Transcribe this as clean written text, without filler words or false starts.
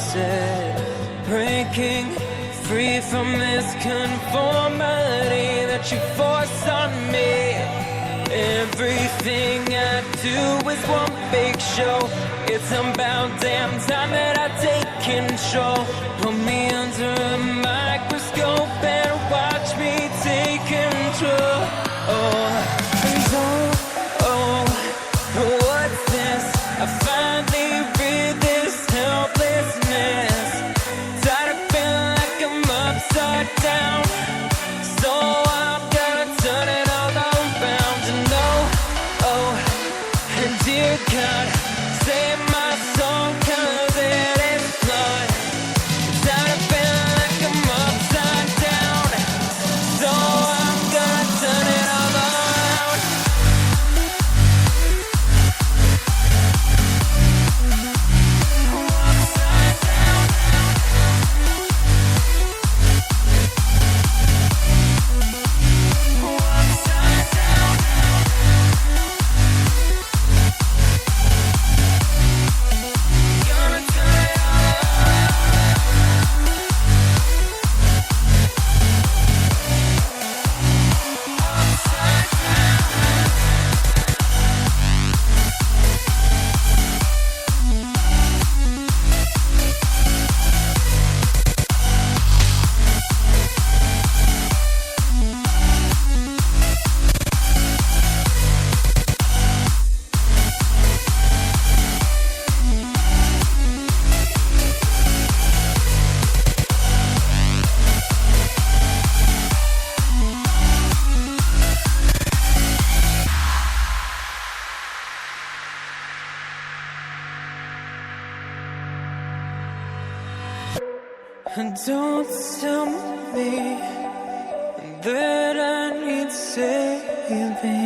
said, breaking free from this conformity that you force on me. Everything I do is one big show. It's about damn time that I take control. Put me under a microscope and watch me take control. What's this? I finally read this helplessness. Tired of feeling like I'm upside down, so I'm gonna turn it all around. And dear God, save my soul, 'cause it is blood. Tired of feeling like I'm upside down, so I'm gonna turn it all around. Upside down. Upside down. Gonna turn it all around. Upside down. And don't tell me that I need saving.